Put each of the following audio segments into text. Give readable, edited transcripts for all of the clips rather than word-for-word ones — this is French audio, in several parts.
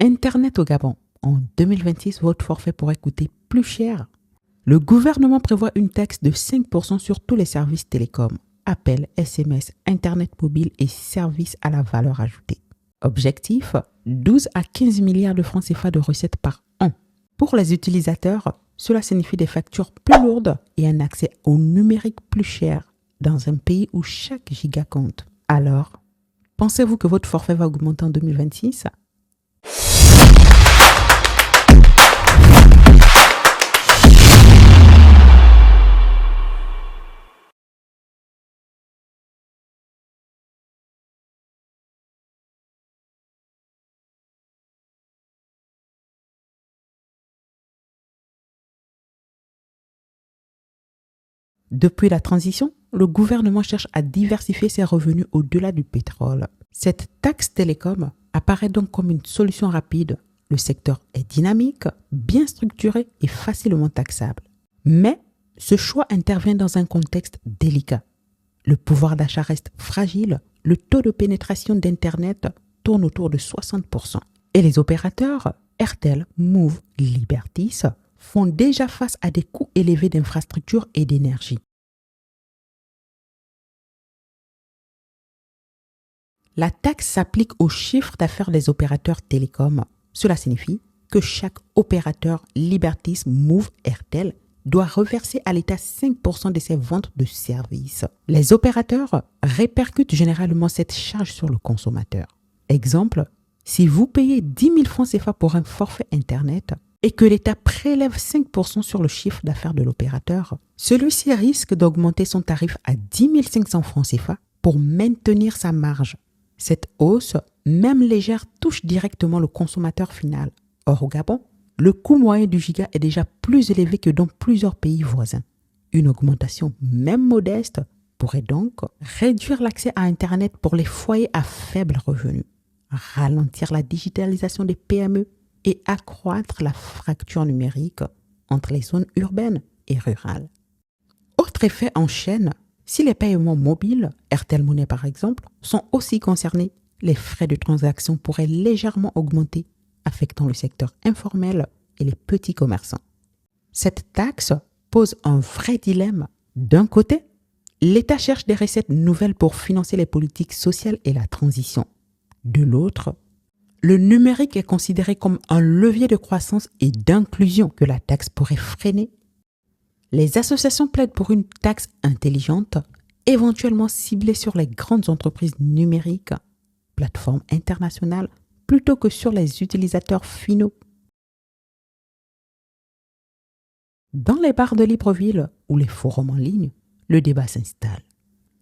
Internet au Gabon. En 2026, votre forfait pourrait coûter plus cher. Le gouvernement prévoit une taxe de 5% sur tous les services télécoms, appels, SMS, Internet mobile et services à la valeur ajoutée. Objectif, 12 à 15 milliards de francs CFA de recettes par an. Pour les utilisateurs, cela signifie des factures plus lourdes et un accès au numérique plus cher dans un pays où chaque giga compte. Alors, pensez-vous que votre forfait va augmenter en 2026 ? Depuis la transition, le gouvernement cherche à diversifier ses revenus au-delà du pétrole. Cette taxe télécom apparaît donc comme une solution rapide. Le secteur est dynamique, bien structuré et facilement taxable. Mais ce choix intervient dans un contexte délicat. Le pouvoir d'achat reste fragile, le taux de pénétration d'Internet tourne autour de 60%. Et les opérateurs, Airtel, Move, Libertis, font déjà face à des coûts élevés d'infrastructures et d'énergie. La taxe s'applique au chiffre d'affaires des opérateurs télécoms. Cela signifie que chaque opérateur Libertis, Move, Airtel doit reverser à l'État 5% de ses ventes de services. Les opérateurs répercutent généralement cette charge sur le consommateur. Exemple, si vous payez 10 000 francs CFA pour un forfait Internet, et que l'État prélève 5% sur le chiffre d'affaires de l'opérateur, celui-ci risque d'augmenter son tarif à 10 500 francs CFA pour maintenir sa marge. Cette hausse, même légère, touche directement le consommateur final. Or, au Gabon, le coût moyen du giga est déjà plus élevé que dans plusieurs pays voisins. Une augmentation, même modeste, pourrait donc réduire l'accès à Internet pour les foyers à faible revenu, ralentir la digitalisation des PME, et accroître la fracture numérique entre les zones urbaines et rurales. Autre effet en chaîne, si les paiements mobiles, Airtel Money par exemple, sont aussi concernés, les frais de transaction pourraient légèrement augmenter, affectant le secteur informel et les petits commerçants. Cette taxe pose un vrai dilemme. D'un côté, l'État cherche des recettes nouvelles pour financer les politiques sociales et la transition. De l'autre, le numérique est considéré comme un levier de croissance et d'inclusion que la taxe pourrait freiner. Les associations plaident pour une taxe intelligente, éventuellement ciblée sur les grandes entreprises numériques, plateformes internationales, plutôt que sur les utilisateurs finaux. Dans les bars de Libreville ou les forums en ligne, le débat s'installe.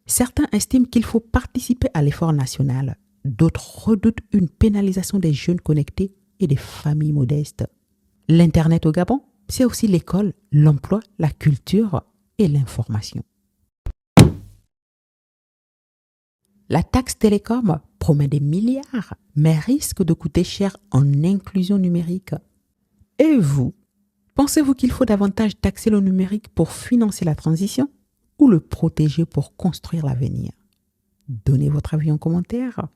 Certains estiment qu'il faut participer à l'effort national. D'autres redoutent une pénalisation des jeunes connectés et des familles modestes. L'Internet au Gabon, c'est aussi l'école, l'emploi, la culture et l'information. La taxe télécom promet des milliards, mais risque de coûter cher en inclusion numérique. Et vous, pensez-vous qu'il faut davantage taxer le numérique pour financer la transition ou le protéger pour construire l'avenir? Donnez votre avis en commentaire.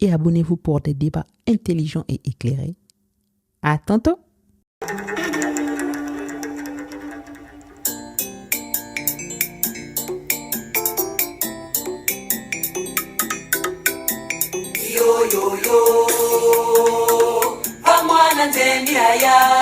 Et abonnez-vous pour des débats intelligents et éclairés. À tantôt! Yo yo yo, vamwana nzeni haya.